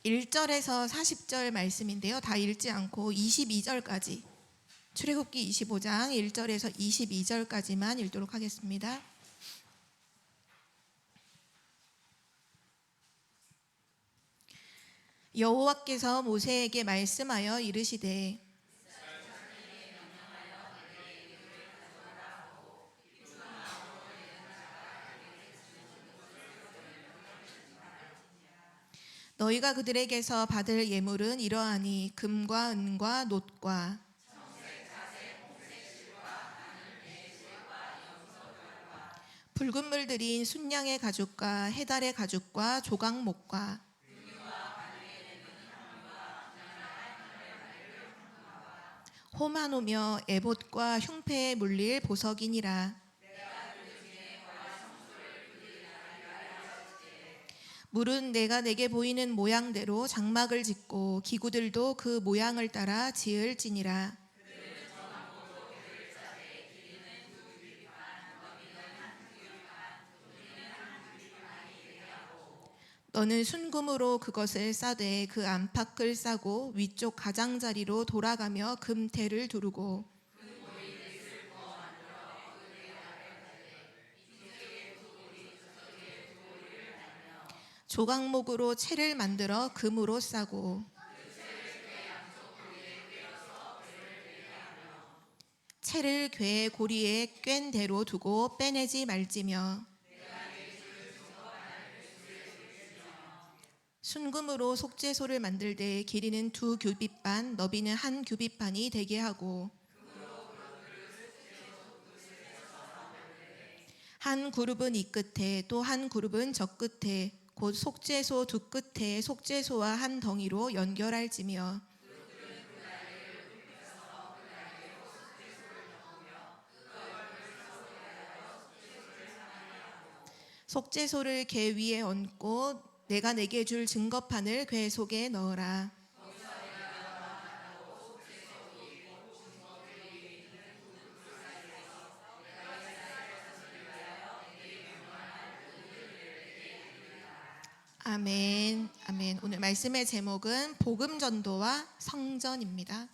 1절에서 40절 말씀인데요. 다 읽지 않고 22절까지, 출애굽기 25장 1절에서 22절까지만 읽도록 하겠습니다. 여호와께서 모세에게 말씀하여 이르시되 너희가 그들에게서 받을 예물은 이러하니 금과 은과 놋과 붉은 물 들인 순양의 가죽과 해달의 가죽과 조각목과 호마노며 에봇과 흉패에 물릴 보석이니라. 물은 내가 내게 보이는 모양대로 장막을 짓고 기구들도 그 모양을 따라 지을지니라. 너는 순금으로 그것을 싸되 그 안팎을 싸고 위쪽 가장자리로 돌아가며 금테를 두르고 조각목으로 채를 만들어 금으로 싸고 채를 궤의 고리에 꿰n 대로 두고 빼내지 말지며 순금으로 속죄소를 만들되 길이는 2규빗반 너비는 1규빗반이 되게 하고 한 그룹은 이 끝에 또 한 그룹은 저 끝에 곧 속죄소 두 끝에 속죄소와 한 덩이로 연결할지며 속죄소를 궤 위에 얹고 내가 내게 줄 증거판을 궤 속에 넣어라. 아멘. 아멘. 오늘 말씀의 제목은 복음 전도와 성전입니다.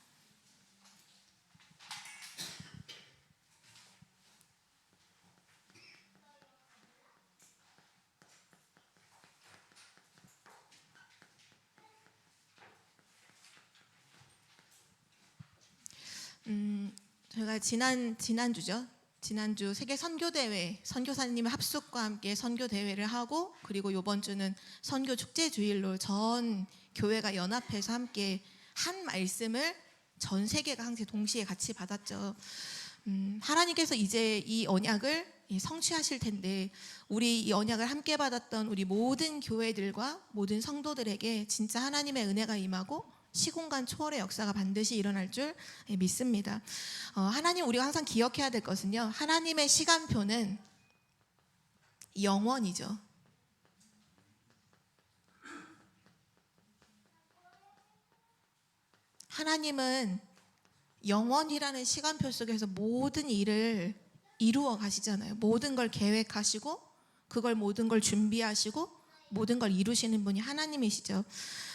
저희가 지난주 세계 선교대회 선교사님의 합숙과 함께 선교대회를 하고, 그리고 이번 주는 선교 축제 주일로 전 교회가 연합해서 함께 한 말씀을 전 세계가 항상 동시에 같이 받았죠. 하나님께서 이제 이 언약을 성취하실 텐데, 우리 이 언약을 함께 받았던 우리 모든 교회들과 모든 성도들에게 진짜 하나님의 은혜가 임하고 시공간 초월의 역사가 반드시 일어날 줄 믿습니다. 하나님, 우리가 항상 기억해야 될 것은요, 하나님의 시간표는 영원이죠. 하나님은 영원이라는 시간표 속에서 모든 일을 이루어 가시잖아요. 모든 걸 계획하시고 그걸 모든 걸 준비하시고 모든 걸 이루시는 분이 하나님이시죠.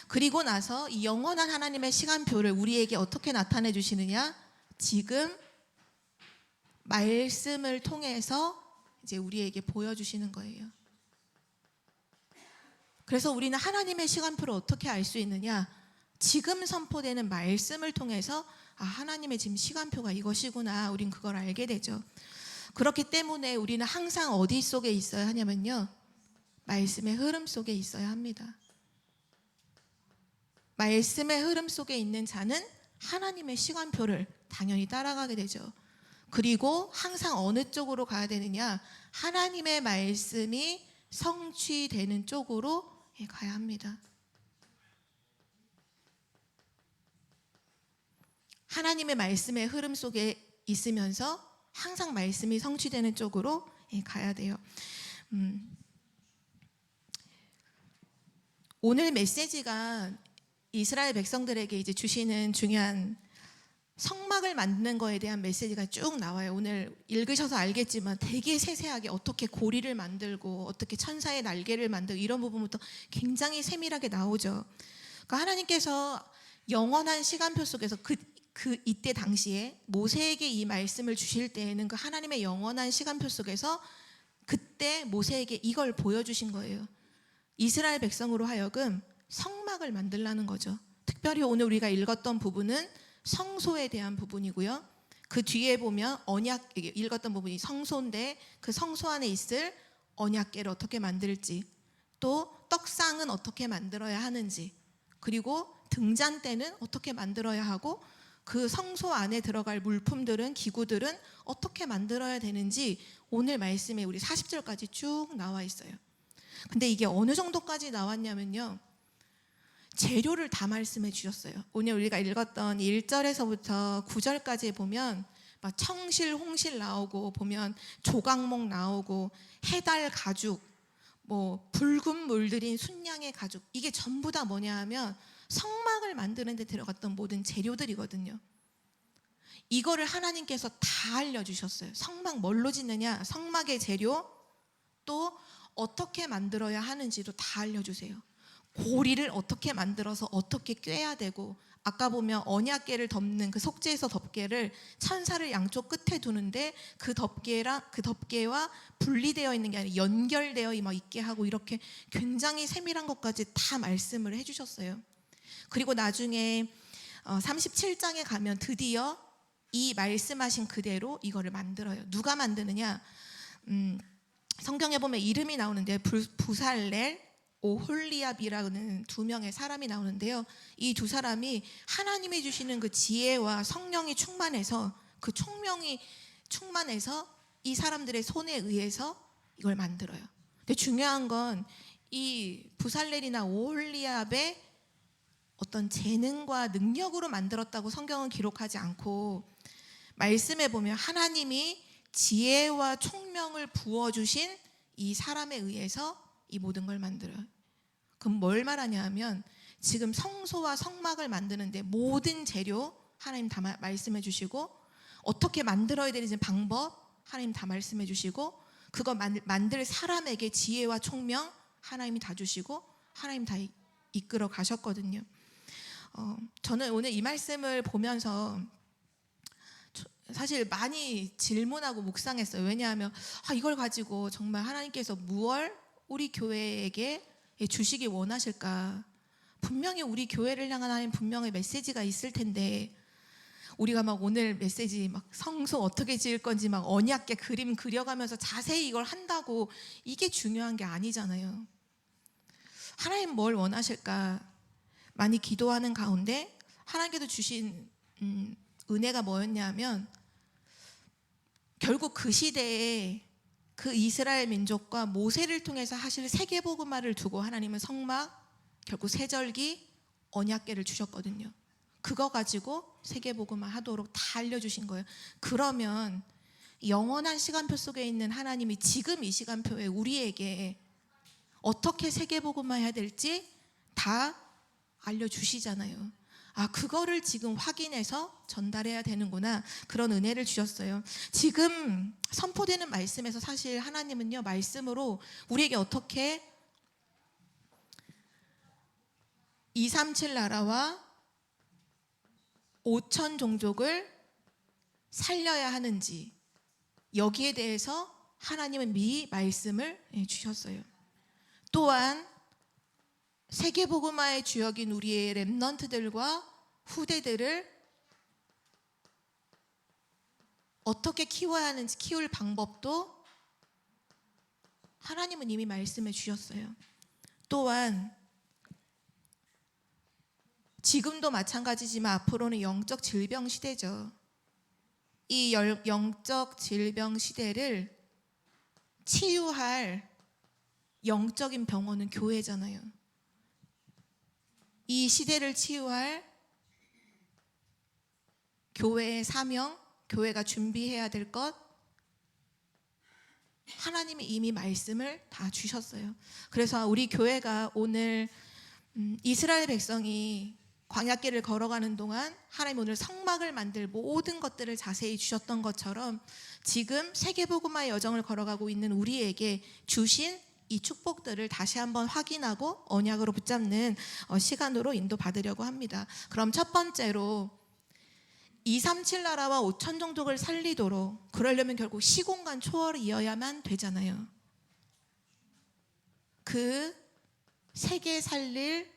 그리고 나서 이 영원한 하나님의 시간표를 우리에게 어떻게 나타내 주시느냐? 지금 말씀을 통해서 이제 우리에게 보여주시는 거예요. 그래서 우리는 하나님의 시간표를 어떻게 알 수 있느냐? 지금 선포되는 말씀을 통해서 하나님의 지금 시간표가 이것이구나, 우린 그걸 알게 되죠. 그렇기 때문에 우리는 항상 어디 속에 있어야 하냐면요, 말씀의 흐름 속에 있어야 합니다. 말씀의 흐름 속에 있는 자는 하나님의 시간표를 당연히 따라가게 되죠. 그리고 항상 어느 쪽으로 가야 되느냐? 하나님의 말씀이 성취되는 쪽으로 가야 합니다. 하나님의 말씀의 흐름 속에 있으면서 항상 말씀이 성취되는 쪽으로 가야 돼요. 오늘 메시지가 이스라엘 백성들에게 이제 주시는 중요한 성막을 만드는 거에 대한 메시지가 쭉 나와요. 오늘 읽으셔서 알겠지만 되게 세세하게 어떻게 고리를 만들고 어떻게 천사의 날개를 만들고 이런 부분부터 굉장히 세밀하게 나오죠. 그러니까 하나님께서 영원한 시간표 속에서 이때 당시에 모세에게 이 말씀을 주실 때에는 그 하나님의 영원한 시간표 속에서 그때 모세에게 이걸 보여주신 거예요. 이스라엘 백성으로 하여금 성막을 만들라는 거죠. 특별히 오늘 우리가 읽었던 부분은 성소에 대한 부분이고요. 그 뒤에 보면 언약, 읽었던 부분이 성소인데 그 성소 안에 있을 언약궤를 어떻게 만들지, 또 떡상은 어떻게 만들어야 하는지, 그리고 등잔대는 어떻게 만들어야 하고, 그 성소 안에 들어갈 물품들은, 기구들은 어떻게 만들어야 되는지 오늘 말씀에 우리 40절까지 쭉 나와 있어요. 근데 이게 어느 정도까지 나왔냐면요, 재료를 다 말씀해 주셨어요. 오늘 우리가 읽었던 1절에서부터 9절까지 보면 막 청실, 홍실 나오고, 보면 조각목 나오고, 해달 가죽, 뭐 붉은 물들인 순양의 가죽, 이게 전부 다 뭐냐 하면 성막을 만드는 데 들어갔던 모든 재료들이거든요. 이거를 하나님께서 다 알려주셨어요. 성막 뭘로 짓느냐, 성막의 재료, 또 어떻게 만들어야 하는지도 다 알려주세요. 고리를 어떻게 만들어서 어떻게 꿰야 되고, 아까 보면 언약궤를 덮는 그 속죄에서 덮개를 천사를 양쪽 끝에 두는데 그 덮개와 분리되어 있는 게 아니라 연결되어 있게 하고, 이렇게 굉장히 세밀한 것까지 다 말씀을 해주셨어요. 그리고 나중에 37장에 가면 드디어 이 말씀하신 그대로 이거를 만들어요. 누가 만드느냐, 성경에 보면 이름이 나오는데 부살렐, 오홀리압이라는 두 명의 사람이 나오는데요. 이 두 사람이 하나님이 주시는 그 지혜와 성령이 충만해서, 그 총명이 충만해서 이 사람들의 손에 의해서 이걸 만들어요. 근데 중요한 건 이 부살렐이나 오홀리압의 어떤 재능과 능력으로 만들었다고 성경은 기록하지 않고, 말씀에 보면 하나님이 지혜와 총명을 부어주신 이 사람에 의해서 이 모든 걸 만들어요. 그럼 뭘 말하냐 하면, 지금 성소와 성막을 만드는데 모든 재료 하나님 다 말씀해 주시고, 어떻게 만들어야 되는지 방법 하나님 다 말씀해 주시고, 그거 만들 사람에게 지혜와 총명 하나님이 다 주시고, 하나님 다 이끌어 가셨거든요. 저는 오늘 이 말씀을 보면서 사실 많이 질문하고 묵상했어요. 왜냐하면 이걸 가지고 정말 하나님께서 무얼 우리 교회에게 주시기 원하실까? 분명히 우리 교회를 향한 하나님 분명히 메시지가 있을 텐데, 우리가 막 오늘 메시지 막 성소 어떻게 지을 건지 막 언약궤 그림 그려가면서 자세히 이걸 한다고 이게 중요한 게 아니잖아요. 하나님 뭘 원하실까? 많이 기도하는 가운데 하나님께서 주신 은혜가 뭐였냐면, 결국 그 시대에 그 이스라엘 민족과 모세를 통해서 하실 세계복음화를 두고 하나님은 성막, 결국 세절기, 언약궤를 주셨거든요. 그거 가지고 세계복음화 하도록 다 알려주신 거예요. 그러면 영원한 시간표 속에 있는 하나님이 지금 이 시간표에 우리에게 어떻게 세계복음화 해야 될지 다 알려주시잖아요. 그거를 지금 확인해서 전달해야 되는구나, 그런 은혜를 주셨어요. 지금 선포되는 말씀에서 사실 하나님은요, 말씀으로 우리에게 어떻게 237 나라와 5천 종족을 살려야 하는지, 여기에 대해서 하나님은 미리 말씀을 주셨어요. 또한 세계복음화의 주역인 우리의 렘넌트들과 후대들을 어떻게 키워야 하는지, 키울 방법도 하나님은 이미 말씀해 주셨어요. 또한 지금도 마찬가지지만 앞으로는 영적 질병 시대죠. 이 영적 질병 시대를 치유할 영적인 병원은 교회잖아요. 이 시대를 치유할 교회의 사명, 교회가 준비해야 될 것, 하나님이 이미 말씀을 다 주셨어요. 그래서 우리 교회가 오늘 이스라엘 백성이 광야길을 걸어가는 동안 하나님 오늘 성막을 만들 모든 것들을 자세히 주셨던 것처럼, 지금 세계복음화의 여정을 걸어가고 있는 우리에게 주신 이 축복들을 다시 한번 확인하고 언약으로 붙잡는 시간으로 인도받으려고 합니다. 그럼 첫 번째로 237 나라와 5천 종족을 살리도록, 그러려면 결국 시공간 초월이어야만 되잖아요. 그 세계 살릴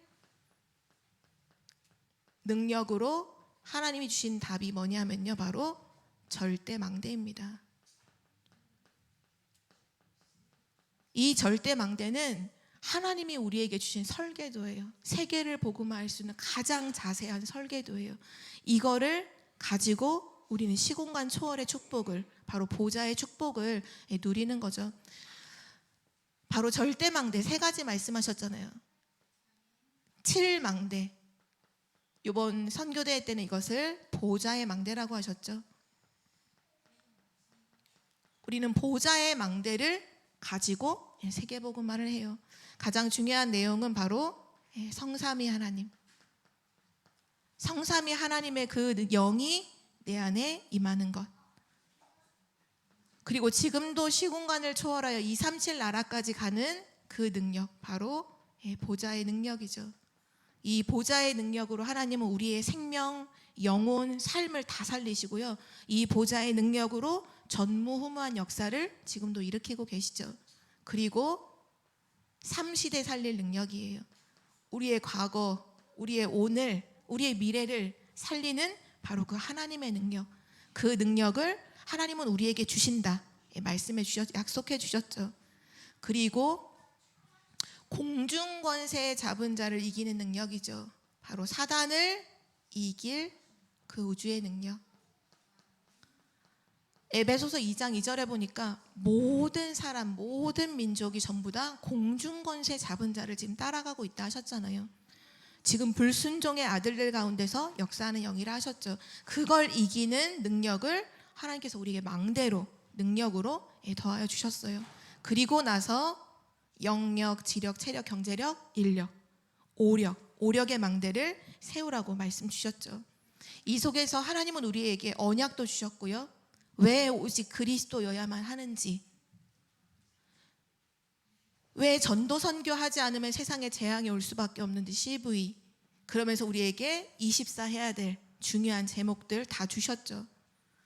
능력으로 하나님이 주신 답이 뭐냐면요, 바로 절대망대입니다. 이 절대망대는 하나님이 우리에게 주신 설계도예요. 세계를 복음화할 수 있는 가장 자세한 설계도예요. 이거를 가지고 우리는 시공간 초월의 축복을, 바로 보좌의 축복을 누리는 거죠. 바로 절대망대 세 가지 말씀하셨잖아요. 7망대, 이번 선교대회 때는 이것을 보좌의 망대라고 하셨죠. 우리는 보좌의 망대를 가지고 세계복음화를 해요. 가장 중요한 내용은 바로 성삼위 하나님, 성삼위 하나님의 그 영이 내 안에 임하는 것, 그리고 지금도 시공간을 초월하여 237 나라까지 가는 그 능력, 바로 보좌의 능력이죠. 이 보좌의 능력으로 하나님은 우리의 생명, 영혼, 삶을 다 살리시고요, 이 보좌의 능력으로 전무후무한 역사를 지금도 일으키고 계시죠. 그리고 3시대 살릴 능력이에요. 우리의 과거, 우리의 오늘, 우리의 미래를 살리는 바로 그 하나님의 능력, 그 능력을 하나님은 우리에게 주신다 말씀해 주셨, 약속해 주셨죠. 그리고 공중권세 잡은 자를 이기는 능력이죠. 바로 사단을 이길 그 우주의 능력. 에베소서 2장 2절에 보니까 모든 사람, 모든 민족이 전부 다 공중권세 잡은 자를 지금 따라가고 있다 하셨잖아요. 지금 불순종의 아들들 가운데서 역사하는 영이라 하셨죠. 그걸 이기는 능력을 하나님께서 우리에게 망대로, 능력으로 더하여 주셨어요. 그리고 나서 영력, 지력, 체력, 경제력, 인력, 오력의 망대를 세우라고 말씀 주셨죠. 이 속에서 하나님은 우리에게 언약도 주셨고요, 왜 오직 그리스도여야만 하는지, 왜 전도 선교하지 않으면 세상에 재앙이 올 수밖에 없는지 CV, 그러면서 우리에게 24 해야 될 중요한 제목들 다 주셨죠.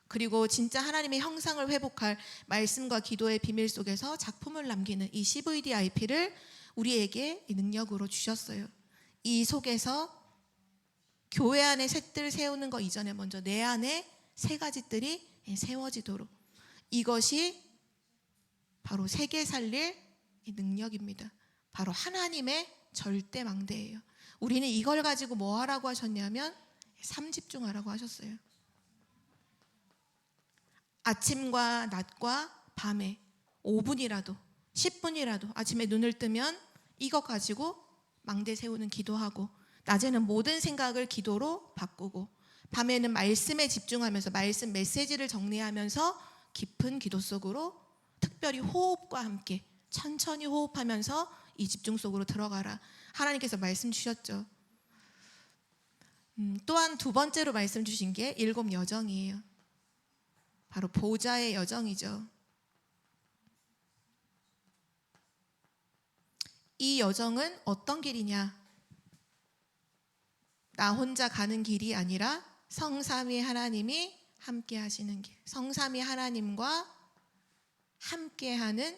그리고 진짜 하나님의 형상을 회복할 말씀과 기도의 비밀 속에서 작품을 남기는 이 CVDIP를 우리에게 이 능력으로 주셨어요. 이 속에서 교회 안에 셋들 세우는 거 이전에 먼저 내 안에 세 가지 뜰이 세워지도록, 이것이 바로 세계 살릴 능력입니다. 바로 하나님의 절대망대예요. 우리는 이걸 가지고 뭐 하라고 하셨냐면 3집중하라고 하셨어요. 아침과 낮과 밤에 5분이라도 10분이라도 아침에 눈을 뜨면 이거 가지고 망대 세우는 기도하고, 낮에는 모든 생각을 기도로 바꾸고, 밤에는 말씀에 집중하면서 말씀 메시지를 정리하면서 깊은 기도 속으로, 특별히 호흡과 함께 천천히 호흡하면서 이 집중 속으로 들어가라 하나님께서 말씀 주셨죠. 또한 두 번째로 말씀 주신 게 7 여정이에요. 바로 보좌의 여정이죠. 이 여정은 어떤 길이냐? 나 혼자 가는 길이 아니라 성삼위 하나님이 함께 하시는 길, 성삼위 하나님과 함께하는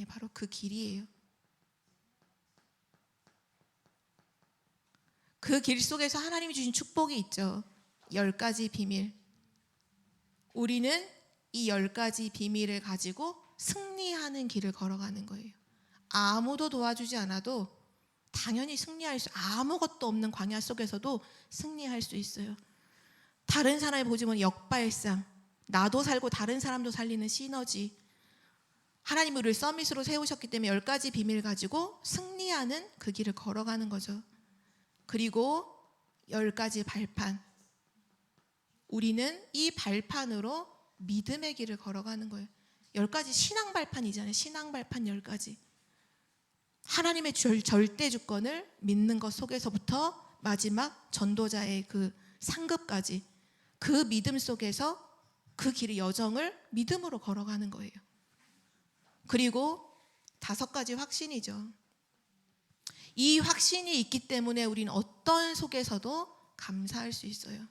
바로 그 길이에요. 그 길 속에서 하나님이 주신 축복이 있죠. 10가지 비밀. 우리는 이 10가지 비밀을 가지고 승리하는 길을 걸어가는 거예요. 아무도 도와주지 않아도 당연히 승리할 수, 아무것도 없는 광야 속에서도 승리할 수 있어요. 다른 사람이 보지만 역발상, 나도 살고 다른 사람도 살리는 시너지. 하나님이 우리를 서밋으로 세우셨기 때문에 10가지 비밀 가지고 승리하는 그 길을 걸어가는 거죠. 그리고 10가지 발판. 우리는 이 발판으로 믿음의 길을 걸어가는 거예요. 10가지 신앙 발판이잖아요. 신앙 발판 10가지. 하나님의 절대 주권을 믿는 것 속에서부터 마지막 전도자의 그 상급까지, 그 믿음 속에서 그 길의 여정을 믿음으로 걸어가는 거예요. 그리고 5가지 확신이죠. 이 확신이 있기 때문에 우리는 어떤 속에서도 감사할 수 있어요.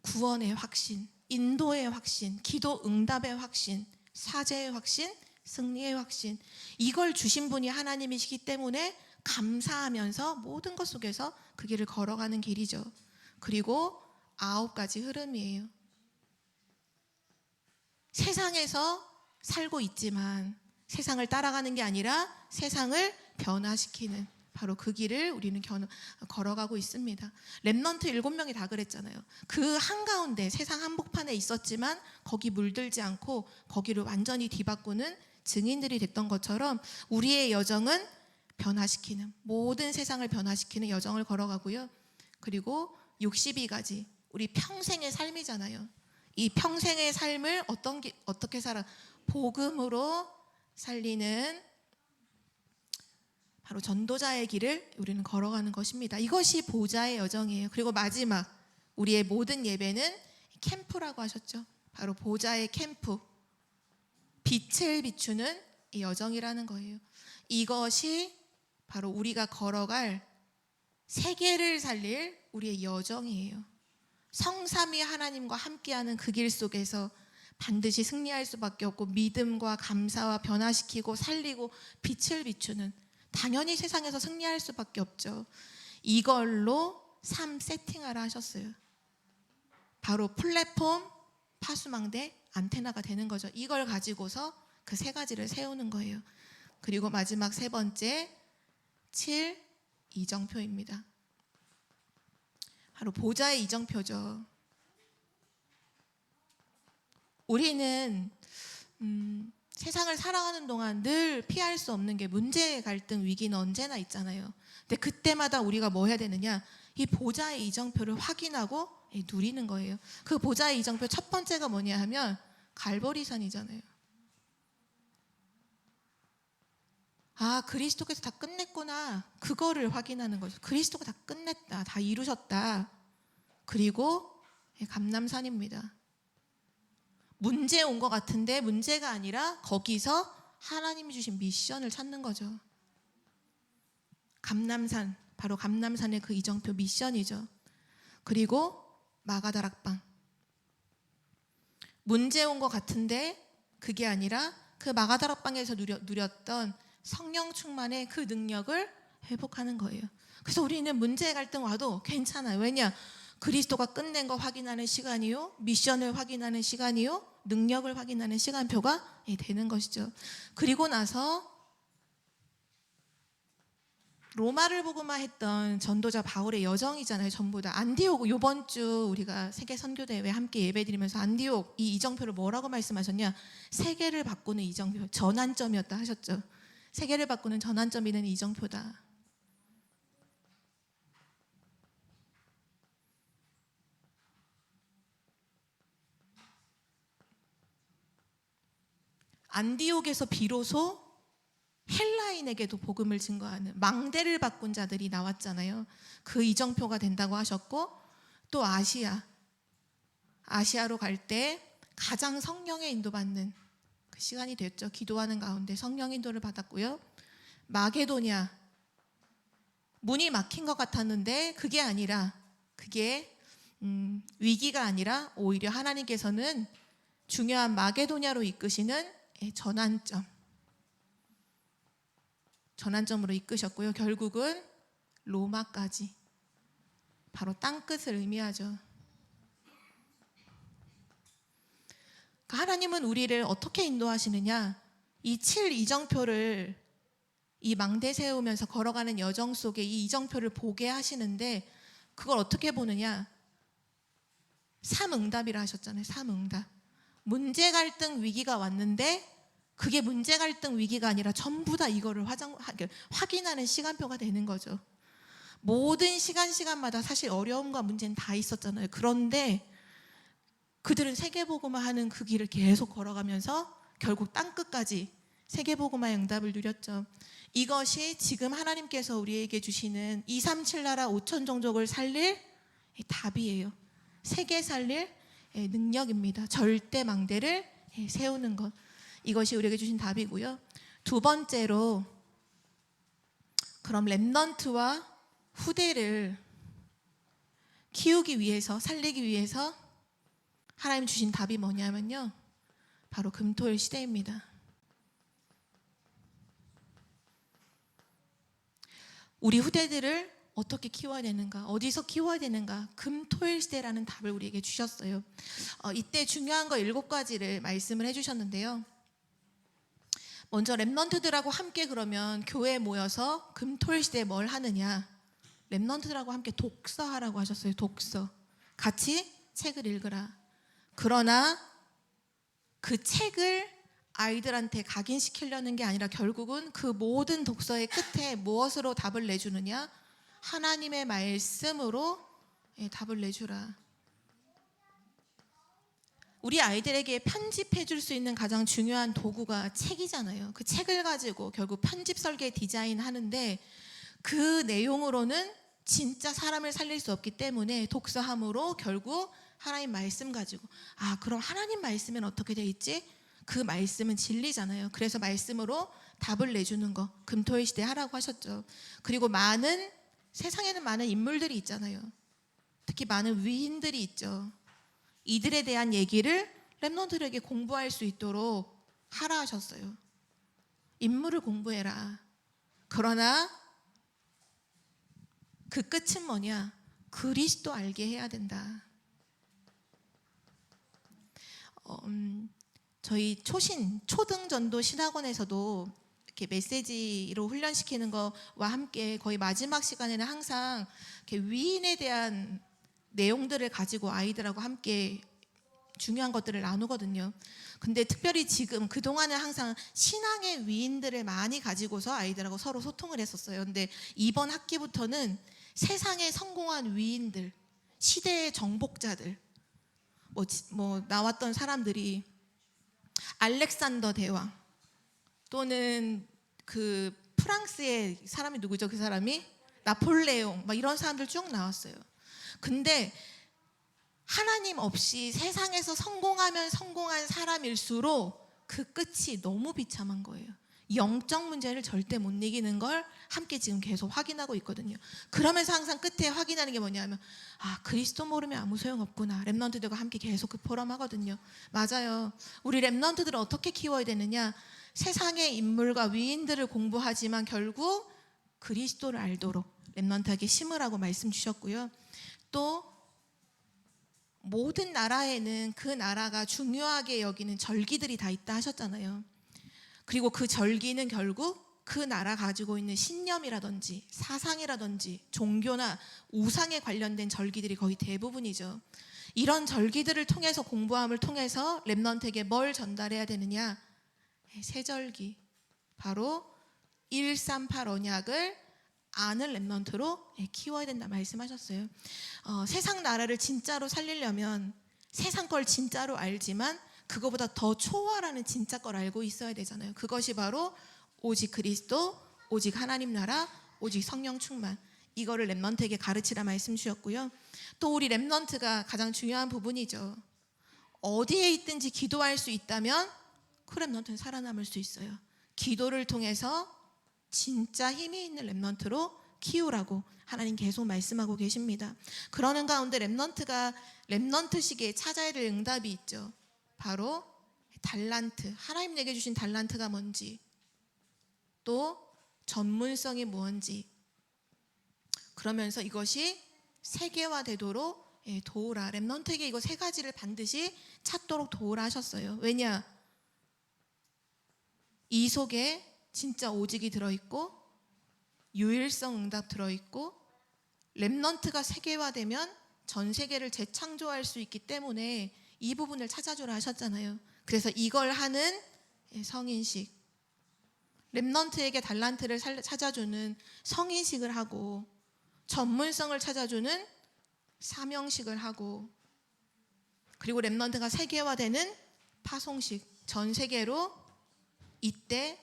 구원의 확신, 인도의 확신, 기도 응답의 확신, 사죄의 확신, 승리의 확신, 이걸 주신 분이 하나님이시기 때문에 감사하면서 모든 것 속에서 그 길을 걸어가는 길이죠. 그리고 9가지 흐름이에요. 세상에서 살고 있지만 세상을 따라가는 게 아니라 세상을 변화시키는 바로 그 길을 우리는 걸어가고 있습니다. 렘넌트 7명이 다 그랬잖아요. 그 한가운데 세상 한복판에 있었지만 거기 물들지 않고 거기를 완전히 뒤바꾸는 증인들이 됐던 것처럼 우리의 여정은 변화시키는, 모든 세상을 변화시키는 여정을 걸어가고요. 그리고 62가지, 우리 평생의 삶이잖아요. 이 평생의 삶을 어떻게 살아? 복음으로 살리는 바로 전도자의 길을 우리는 걸어가는 것입니다. 이것이 보좌의 여정이에요. 그리고 마지막, 우리의 모든 예배는 캠프라고 하셨죠. 바로 보좌의 캠프, 빛을 비추는 이 여정이라는 거예요. 이것이 바로 우리가 걸어갈 세계를 살릴 우리의 여정이에요. 성삼위 하나님과 함께하는 그 길 속에서 반드시 승리할 수밖에 없고, 믿음과 감사와 변화시키고 살리고 빛을 비추는, 당연히 세상에서 승리할 수밖에 없죠. 이걸로 삶 세팅하라 하셨어요. 바로 플랫폼, 파수망대, 안테나가 되는 거죠. 이걸 가지고서 그 3가지를 세우는 거예요. 그리고 마지막 3번째, 7, 이정표입니다. 바로 보좌의 이정표죠. 우리는 세상을 살아가는 동안 늘 피할 수 없는 게 문제, 갈등, 위기는 언제나 있잖아요. 근데 그때마다 우리가 뭐 해야 되느냐? 이 보좌의 이정표를 확인하고 누리는 거예요. 그 보좌의 이정표 첫 번째가 뭐냐 하면 갈보리산이잖아요. 아, 그리스도께서 다 끝냈구나. 그거를 확인하는 거죠. 그리스도가 다 끝냈다. 다 이루셨다. 그리고 감람산입니다. 문제 온 것 같은데 문제가 아니라 거기서 하나님이 주신 미션을 찾는 거죠. 감람산, 바로 감람산의 그 이정표 미션이죠. 그리고 마가다락방. 문제 온 것 같은데 그게 아니라 그 마가다락방에서 누렸던 성령 충만의 그 능력을 회복하는 거예요. 그래서 우리는 문제 갈등 와도 괜찮아요. 왜냐? 그리스도가 끝낸 거 확인하는 시간이요, 미션을 확인하는 시간이요, 능력을 확인하는 시간표가 되는 것이죠. 그리고 나서 로마를 복음화 했던 전도자 바울의 여정이잖아요. 전부 다. 안디옥, 이번 주 우리가 세계 선교대회 함께 예배드리면서 안디옥 이 이정표를 뭐라고 말씀하셨냐? 세계를 바꾸는 이정표, 전환점이었다 하셨죠. 세계를 바꾸는 전환점이 되는 이정표다. 안디옥에서 비로소 헬라인에게도 복음을 증거하는 망대를 바꾼 자들이 나왔잖아요. 그 이정표가 된다고 하셨고, 또 아시아로 갈 때 가장 성령의 인도받는 그 시간이 됐죠. 기도하는 가운데 성령 인도를 받았고요. 마게도냐, 문이 막힌 것 같았는데 그게 아니라, 그게 위기가 아니라 오히려 하나님께서는 중요한 마게도냐로 이끄시는 전환점으로 이끄셨고요. 결국은 로마까지, 바로 땅끝을 의미하죠. 하나님은 우리를 어떻게 인도하시느냐? 이 7 이정표를, 이 망대 세우면서 걸어가는 여정 속에 이 이정표를 보게 하시는데, 그걸 어떻게 보느냐? 3응답이라 하셨잖아요. 3응답. 문제 갈등 위기가 왔는데 그게 문제 갈등 위기가 아니라 전부 다 이거를 확인하는 시간표가 되는 거죠. 모든 시간마다 사실 어려움과 문제는 다 있었잖아요. 그런데 그들은 세계복음화하는 그 길을 계속 걸어가면서 결국 땅끝까지 세계복음화의 응답을 누렸죠. 이것이 지금 하나님께서 우리에게 주시는 237 나라 5천 종족을 살릴 답이에요. 세계 살릴 능력입니다. 절대 망대를 세우는 것, 이것이 우리에게 주신 답이고요. 두 번째로, 그럼 렘넌트와 후대를 키우기 위해서, 살리기 위해서 하나님 주신 답이 뭐냐면요, 바로 금토일 시대입니다. 우리 후대들을 어떻게 키워야 되는가, 어디서 키워야 되는가, 금토일 시대라는 답을 우리에게 주셨어요. 이때 중요한 거 7가지를 말씀을 해주셨는데요. 먼저 렘넌트들하고 함께 그러면 교회에 모여서 금토일 시대에 뭘 하느냐, 렘넌트들하고 함께 독서하라고 하셨어요. 독서, 같이 책을 읽으라. 그러나 그 책을 아이들한테 각인시키려는 게 아니라 결국은 그 모든 독서의 끝에 무엇으로 답을 내주느냐, 하나님의 말씀으로 답을 내주라. 우리 아이들에게 편집해 줄 수 있는 가장 중요한 도구가 책이잖아요. 그 책을 가지고 결국 편집 설계 디자인 하는데, 그 내용으로는 진짜 사람을 살릴 수 없기 때문에 독서함으로 결국 하나님 말씀 가지고, 그럼 하나님 말씀은 어떻게 돼 있지? 그 말씀은 진리잖아요. 그래서 말씀으로 답을 내주는 거, 금토일 시대 하라고 하셨죠. 그리고 세상에는 많은 인물들이 있잖아요. 특히 많은 위인들이 있죠. 이들에 대한 얘기를 렘넌트들에게 공부할 수 있도록 하라 하셨어요. 인물을 공부해라. 그러나 그 끝은 뭐냐? 그리스도 알게 해야 된다. 저희 초등전도 신학원에서도 이렇게 메시지로 훈련시키는 거와 함께 거의 마지막 시간에는 항상 이렇게 위인에 대한 내용들을 가지고 아이들하고 함께 중요한 것들을 나누거든요. 근데 특별히 지금 그동안은 항상 신앙의 위인들을 많이 가지고서 아이들하고 서로 소통을 했었어요. 근데 이번 학기부터는 세상에 성공한 위인들, 시대의 정복자들, 나왔던 사람들이 알렉산더 대왕, 또는 그 프랑스의 사람이 누구죠? 그 사람이 나폴레옹, 이런 사람들 쭉 나왔어요. 근데 하나님 없이 세상에서 성공하면 성공한 사람일수록 그 끝이 너무 비참한 거예요. 영적 문제를 절대 못 이기는 걸 함께 지금 계속 확인하고 있거든요. 그러면서 항상 끝에 확인하는 게 뭐냐면, 그리스도 모르면 아무 소용없구나. 렘넌트들과 함께 계속 그 포럼하거든요. 맞아요. 우리 렘넌트들을 어떻게 키워야 되느냐, 세상의 인물과 위인들을 공부하지만 결국 그리스도를 알도록 렘넌트에게 심으라고 말씀 주셨고요. 또 모든 나라에는 그 나라가 중요하게 여기는 절기들이 다 있다 하셨잖아요. 그리고 그 절기는 결국 그 나라 가지고 있는 신념이라든지 사상이라든지 종교나 우상에 관련된 절기들이 거의 대부분이죠. 이런 절기들을 통해서, 공부함을 통해서 렘넌트에게 뭘 전달해야 되느냐, 세절기, 바로 138 언약을 아는 렘넌트로 키워야 된다 말씀하셨어요. 세상 나라를 진짜로 살리려면 세상 걸 진짜로 알지만 그거보다 더 초월하는 진짜 걸 알고 있어야 되잖아요. 그것이 바로 오직 그리스도, 오직 하나님 나라, 오직 성령 충만, 이거를 렘넌트에게 가르치라 말씀 주셨고요. 또 우리 렘넌트가 가장 중요한 부분이죠. 어디에 있든지 기도할 수 있다면 그 렘넌트는 살아남을 수 있어요. 기도를 통해서 진짜 힘이 있는 렘넌트로 키우라고 하나님 계속 말씀하고 계십니다. 그러는 가운데 렘넌트식의 찾아야 될 응답이 있죠. 바로 달란트, 하나님 내게 주신 달란트가 뭔지, 또 전문성이 뭔지, 그러면서 이것이 세계화되도록 도우라. 렘넌트에게 이거 3가지를 반드시 찾도록 도우라 하셨어요. 왜냐? 이 속에 진짜 오직이 들어있고 유일성 응답 들어있고, 렘넌트가 세계화되면 전 세계를 재창조할 수 있기 때문에 이 부분을 찾아주라 하셨잖아요. 그래서 이걸 하는 성인식, 렘넌트에게 달란트를 찾아주는 성인식을 하고, 전문성을 찾아주는 사명식을 하고, 그리고 렘넌트가 세계화되는 파송식, 전 세계로 이때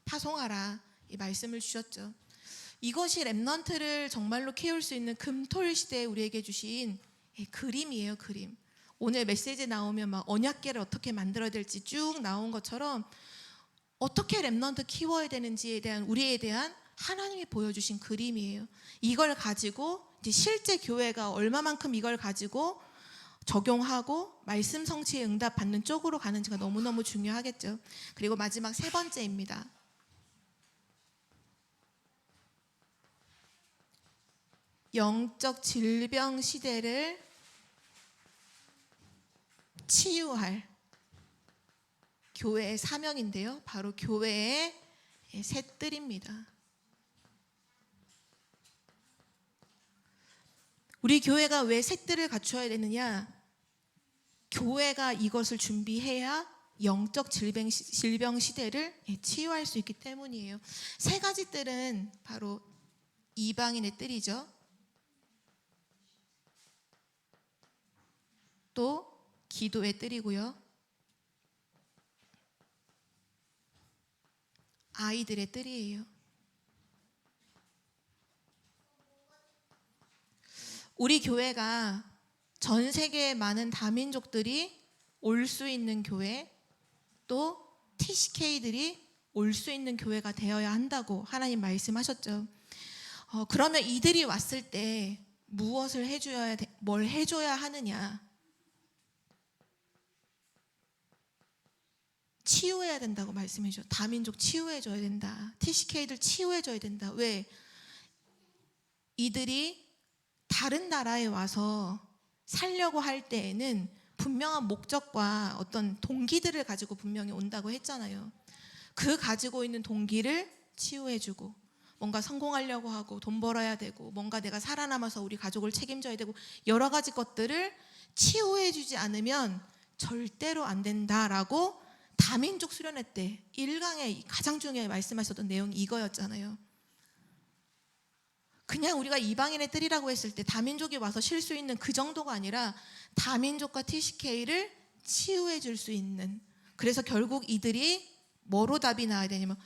파송하라, 이 말씀을 주셨죠. 이것이 렘넌트를 정말로 키울 수 있는 금토일 시대에 우리에게 주신 그림이에요. 그림. 오늘 메시지 나오면 막 언약궤를 어떻게 만들어야 될지 쭉 나온 것처럼 어떻게 렘넌트 키워야 되는지에 대한 우리에 대한 하나님이 보여주신 그림이에요. 이걸 가지고 이제 실제 교회가 얼마만큼 이걸 가지고 적용하고 말씀 성취에 응답받는 쪽으로 가는지가 너무너무 중요하겠죠. 그리고 마지막 세 번째입니다. 영적 질병 시대를 치유할 교회의 사명인데요. 바로 교회의 셋들입니다. 우리 교회가 왜 셋들을 갖추어야 되느냐? 교회가 이것을 준비해야 영적 질병 시대를 치유할 수 있기 때문이에요. 세 가지 뜰은 바로 이방인의 뜰이죠. 또 기도의 뜰이고요. 아이들의 뜰이에요. 우리 교회가 전 세계의 많은 다민족들이 올 수 있는 교회, 또 TCK들이 올 수 있는 교회가 되어야 한다고 하나님 말씀하셨죠. 그러면 이들이 왔을 때 무엇을 뭘 해줘야 하느냐? 치유해야 된다고 말씀해줘. 다민족 치유해줘야 된다. TCK들 치유해줘야 된다. 왜? 이들이 다른 나라에 와서 살려고 할 때에는 분명한 목적과 어떤 동기들을 가지고 분명히 온다고 했잖아요. 그 가지고 있는 동기를 치유해주고, 뭔가 성공하려고 하고 돈 벌어야 되고, 뭔가 내가 살아남아서 우리 가족을 책임져야 되고, 여러 가지 것들을 치유해주지 않으면 절대로 안 된다라고 다민족 수련회 때 1강에 가장 중요하게 말씀하셨던 내용이 이거였잖아요. 그냥 우리가 이방인의 뜰이라고 했을 때 다민족이 와서 쉴 수 있는 그 정도가 아니라 다민족과 TCK를 치유해 줄 수 있는, 그래서 결국 이들이 뭐로 답이 나와야 되냐면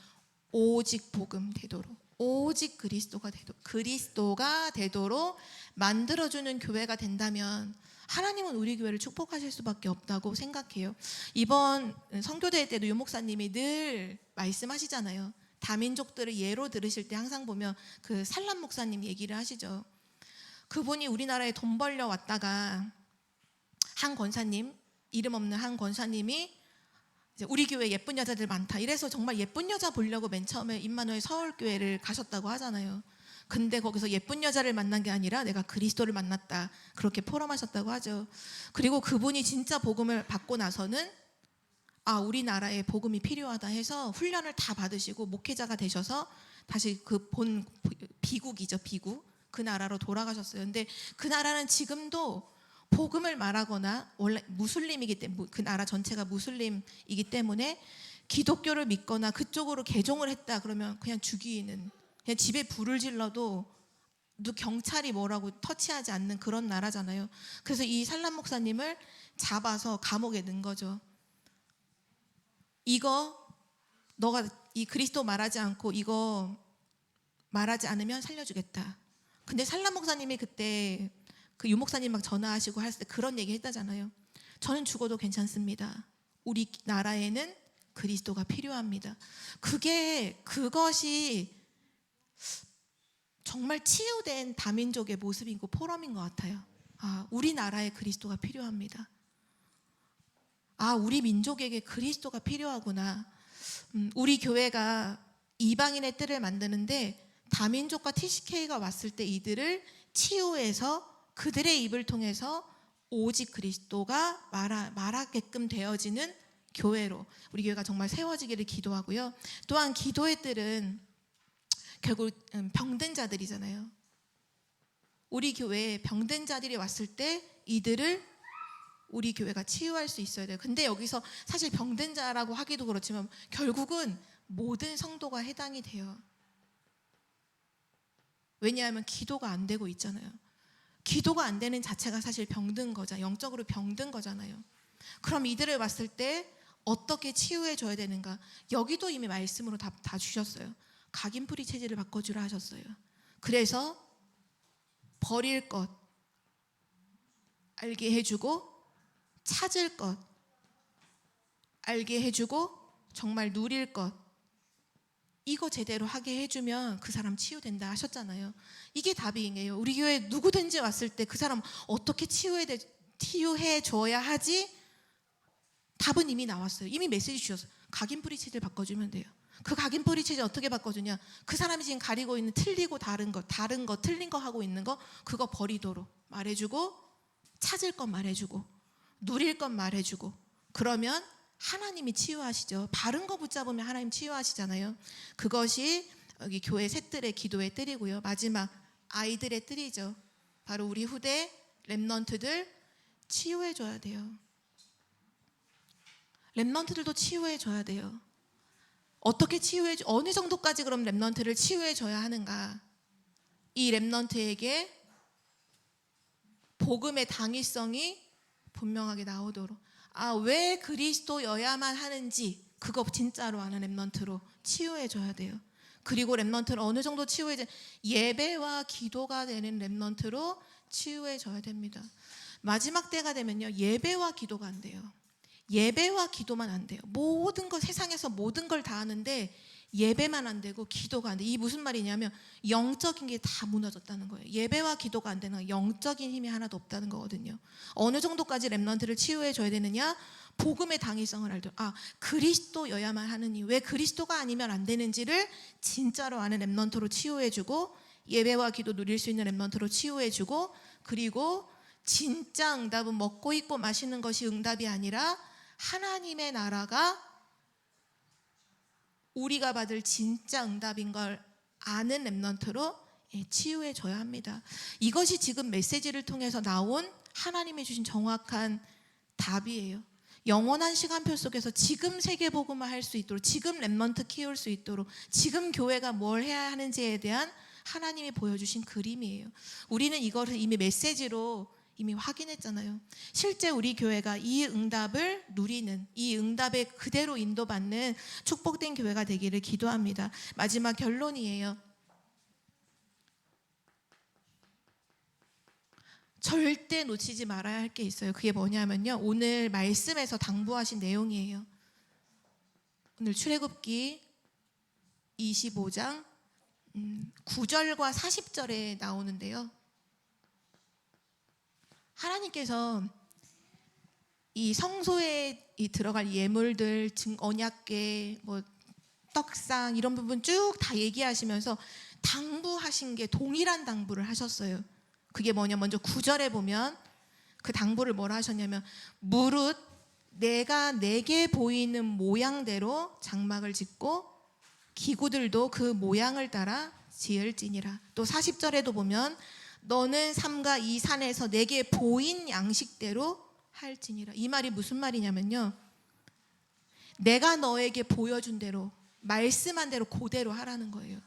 오직 복음 되도록, 오직 그리스도가 되도록 만들어주는 교회가 된다면 하나님은 우리 교회를 축복하실 수밖에 없다고 생각해요. 이번 선교대회 때도 유 목사님이 늘 말씀하시잖아요. 다민족들을 예로 들으실 때 항상 보면 그 살람 목사님 얘기를 하시죠. 그분이 우리나라에 돈 벌려 왔다가 한 권사님, 이름 없는 한 권사님이 이제 우리 교회 예쁜 여자들 많다, 이래서 정말 예쁜 여자 보려고 맨 처음에 임마누엘 서울교회를 가셨다고 하잖아요. 근데 거기서 예쁜 여자를 만난 게 아니라 내가 그리스도를 만났다, 그렇게 포럼하셨다고 하죠. 그리고 그분이 진짜 복음을 받고 나서는 우리나라에 복음이 필요하다 해서 훈련을 다 받으시고 목회자가 되셔서 다시 그 비국이죠, 비국, 그 나라로 돌아가셨어요. 근데 그 나라는 지금도 복음을 말하거나, 원래 무슬림이기 때문에, 그 나라 전체가 무슬림이기 때문에 기독교를 믿거나 그쪽으로 개종을 했다 그러면 그냥 죽이는, 그냥 집에 불을 질러도 경찰이 뭐라고 터치하지 않는 그런 나라잖아요. 그래서 이 살람 목사님을 잡아서 감옥에 넣은 거죠. 이거 너가 이 그리스도 말하지 않고 이거 말하지 않으면 살려주겠다. 근데 살람 목사님이 그때 그 유 목사님 막 전화하시고 할 때 그런 얘기 했다잖아요. 저는 죽어도 괜찮습니다. 우리 나라에는 그리스도가 필요합니다. 그것이 정말 치유된 다민족의 모습이고 포럼인 것 같아요. 우리나라에 그리스도가 필요합니다. 우리 민족에게 그리스도가 필요하구나. 우리 교회가 이방인의 뜰을 만드는데 다민족과 TCK가 왔을 때 이들을 치유해서 그들의 입을 통해서 오직 그리스도가 말하게끔 되어지는 교회로 우리 교회가 정말 세워지기를 기도하고요. 또한 기도의 뜰은 결국 병든 자들이잖아요. 우리 교회에 병든 자들이 왔을 때 이들을 우리 교회가 치유할 수 있어야 돼요. 근데 여기서 사실 병든 자라고 하기도 그렇지만 결국은 모든 성도가 해당이 돼요. 왜냐하면 기도가 안 되고 있잖아요. 기도가 안 되는 자체가 사실 병든 거잖아요. 영적으로 병든 거잖아요. 그럼 이들을 봤을 때 어떻게 치유해 줘야 되는가? 여기도 이미 말씀으로 다 주셨어요. 각인풀이 체질을 바꿔주라 하셨어요. 그래서 버릴 것 알게 해주고, 찾을 것 알게 해주고, 정말 누릴 것 이거 제대로 하게 해주면 그 사람 치유된다 하셨잖아요. 이게 답이에요. 우리 교회 누구든지 왔을 때 그 사람 어떻게 치유해 줘야 하지? 답은 이미 나왔어요. 이미 메시지 주셨어요. 각인 프리치를 바꿔주면 돼요. 그 각인 프리치를 어떻게 바꿔주냐? 그 사람이 지금 가리고 있는 틀리고 다른 거 틀린 거 하고 있는 거 그거 버리도록 말해주고, 찾을 건 말해주고, 누릴 건 말해주고, 그러면 하나님이 치유하시죠. 바른 거 붙잡으면 하나님 치유하시잖아요. 그것이 여기 교회 셋들의 기도의 뜰이고요. 마지막 아이들의 뜰이죠. 바로 우리 후대 렘넌트들 치유해 줘야 돼요. 렘넌트들도 치유해 줘야 돼요. 어떻게 어느 정도까지 그럼 렘넌트를 치유해 줘야 하는가? 이 렘넌트에게 복음의 당위성이 분명하게 나오도록, 왜 그리스도여야만 하는지 그거 진짜로 아는 렘넌트로 치유해 줘야 돼요. 그리고 렘넌트를 어느 정도 치유해 예배와 기도가 되는 렘넌트로 치유해 줘야 됩니다. 마지막 때가 되면요, 예배와 기도가 안 돼요. 예배와 기도만 안 돼요. 모든 거, 세상에서 모든 걸 다 하는데 예배만 안 되고 기도가 안 돼. 이 무슨 말이냐면 영적인 게 다 무너졌다는 거예요. 예배와 기도가 안 되는 건 영적인 힘이 하나도 없다는 거거든요. 어느 정도까지 렘넌트를 치유해 줘야 되느냐? 복음의 당위성을 알도록, 그리스도여야만 하느니 왜 그리스도가 아니면 안 되는지를 진짜로 아는 렘넌트로 치유해 주고, 예배와 기도 누릴 수 있는 렘넌트로 치유해 주고, 그리고 진짜 응답은 먹고 입고 마시는 것이 응답이 아니라 하나님의 나라가 우리가 받을 진짜 응답인 걸 아는 렘넌트로 치유해 줘야 합니다. 이것이 지금 메시지를 통해서 나온 하나님이 주신 정확한 답이에요. 영원한 시간표 속에서 지금 세계복음화 할 수 있도록, 지금 렘넌트 키울 수 있도록, 지금 교회가 뭘 해야 하는지에 대한 하나님이 보여주신 그림이에요. 우리는 이거를 이미 메시지로 이미 확인했잖아요. 실제 우리 교회가 이 응답을 누리는, 이 응답에 그대로 인도받는 축복된 교회가 되기를 기도합니다. 마지막 결론이에요. 절대 놓치지 말아야 할 게 있어요. 그게 뭐냐면요, 오늘 말씀에서 당부하신 내용이에요. 오늘 출애굽기 25장 9절과 40절에 나오는데요, 하나님께서 이 성소에 들어갈 예물들, 언약궤, 떡상 이런 부분 쭉 다 얘기하시면서 당부하신 게 동일한 당부를 하셨어요. 그게 뭐냐, 먼저 9절에 보면 그 당부를 뭐라 하셨냐면, 무릇 내가 내게 보이는 모양대로 장막을 짓고 기구들도 그 모양을 따라 지을지니라. 또 40절에도 보면 너는 삼가 이 산에서 내게 보인 양식대로 할지니라. 이 말이 무슨 말이냐면요, 내가 너에게 보여준 대로, 말씀한 대로 그대로 하라는 거예요.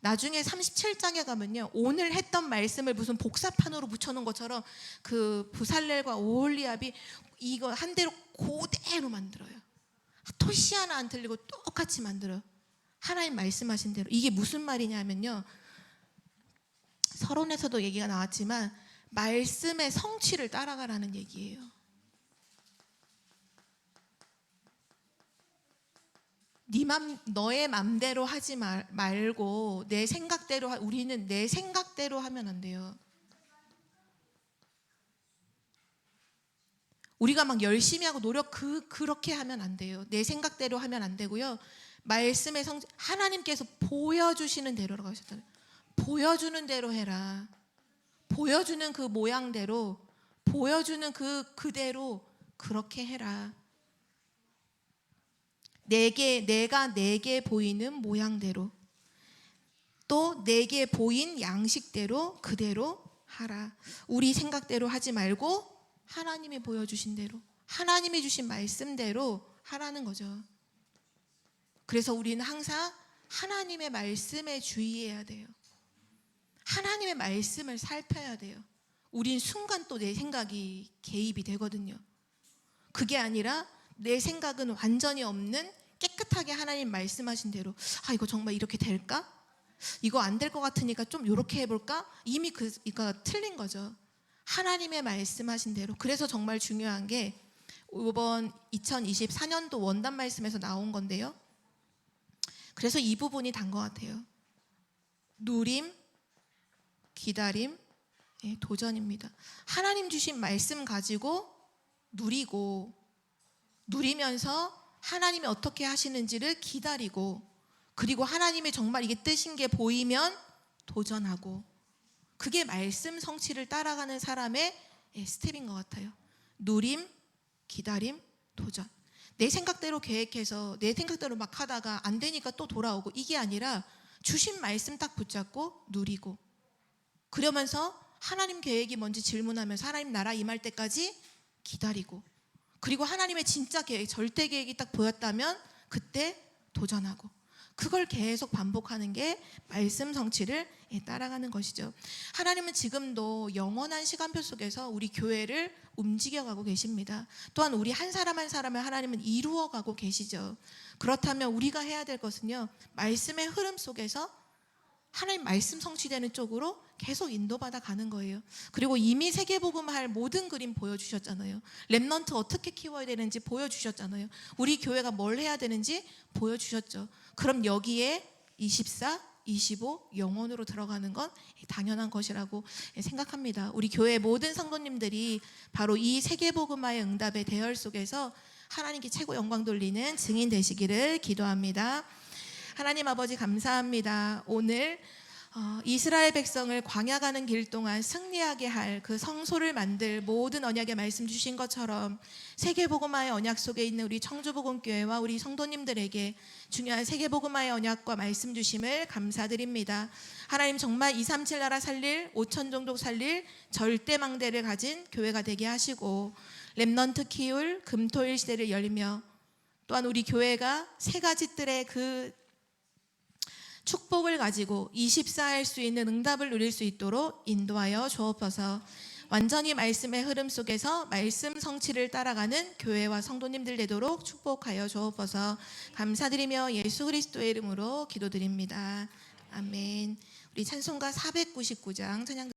나중에 37장에 가면요, 오늘 했던 말씀을 무슨 복사판으로 붙여놓은 것처럼 그 부살렐과 오홀리압이 이거 한 대로 그대로 만들어요. 토시 하나 안 틀리고 똑같이 만들어요. 하나님 말씀하신 대로. 이게 무슨 말이냐면요, 서론에서도 얘기가 나왔지만 말씀의 성취를 따라가라는 얘기예요. 너의 맘대로 하지 말고 내 생각대로 우리는 내 생각대로 하면 안 돼요. 우리가 막 열심히 하고 그렇게 하면 안 돼요. 내 생각대로 하면 안 되고요. 말씀의 하나님께서 보여주시는 대로라고 하셨잖아요. 보여주는 대로 해라. 보여주는 그 모양대로, 보여주는 그대로 그렇게 해라. 내가 내게 보이는 모양대로, 또 내게 보인 양식대로 그대로 하라. 우리 생각대로 하지 말고 하나님이 보여주신 대로, 하나님이 주신 말씀대로 하라는 거죠. 그래서 우리는 항상 하나님의 말씀에 주의해야 돼요. 하나님의 말씀을 살펴야 돼요. 우린 순간 또 내 생각이 개입이 되거든요. 그게 아니라 내 생각은 완전히 없는, 깨끗하게 하나님 말씀하신 대로, 이거 정말 이렇게 될까? 이거 안 될 것 같으니까 좀 이렇게 해볼까? 이미 이거 틀린 거죠. 하나님의 말씀하신 대로. 그래서 정말 중요한 게 이번 2024년도 원단 말씀에서 나온 건데요, 그래서 이 부분이 단 것 같아요. 누림, 기다림, 도전입니다. 하나님 주신 말씀 가지고 누리면서 하나님이 어떻게 하시는지를 기다리고, 그리고 하나님의 정말 이게 뜻인 게 보이면 도전하고, 그게 말씀 성취를 따라가는 사람의 스텝인 것 같아요. 누림, 기다림, 도전. 내 생각대로 계획해서 내 생각대로 막 하다가 안 되니까 또 돌아오고, 이게 아니라 주신 말씀 딱 붙잡고 누리고, 그러면서 하나님 계획이 뭔지 질문하면서 하나님 나라 임할 때까지 기다리고, 그리고 하나님의 진짜 계획, 절대 계획이 딱 보였다면 그때 도전하고, 그걸 계속 반복하는 게 말씀 성취를 따라가는 것이죠. 하나님은 지금도 영원한 시간표 속에서 우리 교회를 움직여가고 계십니다. 또한 우리 한 사람 한 사람을 하나님은 이루어가고 계시죠. 그렇다면 우리가 해야 될 것은요, 말씀의 흐름 속에서 하나님 말씀 성취되는 쪽으로 계속 인도받아 가는 거예요. 그리고 이미 세계복음할 모든 그림 보여주셨잖아요. 렘넌트 어떻게 키워야 되는지 보여주셨잖아요. 우리 교회가 뭘 해야 되는지 보여주셨죠. 그럼 여기에 24, 25 영원으로 들어가는 건 당연한 것이라고 생각합니다. 우리 교회 모든 성도님들이 바로 이 세계복음화의 응답의 대열 속에서 하나님께 최고 영광 돌리는 증인 되시기를 기도합니다. 하나님 아버지 감사합니다. 오늘 이스라엘 백성을 광야 가는 길 동안 승리하게 할 그 성소를 만들 모든 언약의 말씀 주신 것처럼 세계복음화의 언약 속에 있는 우리 청주복음교회와 우리 성도님들에게 중요한 세계복음화의 언약과 말씀 주심을 감사드립니다. 하나님 정말 237 나라 살릴 5천 종족 살릴 절대망대를 가진 교회가 되게 하시고, 렘넌트 키울 금토일 시대를 열며, 또한 우리 교회가 세 가지 뜰의 그 축복을 가지고 24할 수 있는 응답을 누릴 수 있도록 인도하여 주옵소서. 완전히 말씀의 흐름 속에서 말씀 성취를 따라가는 교회와 성도님들 되도록 축복하여 주옵소서. 감사드리며 예수 그리스도의 이름으로 기도드립니다. 아멘. 우리 찬송가 499장 찬양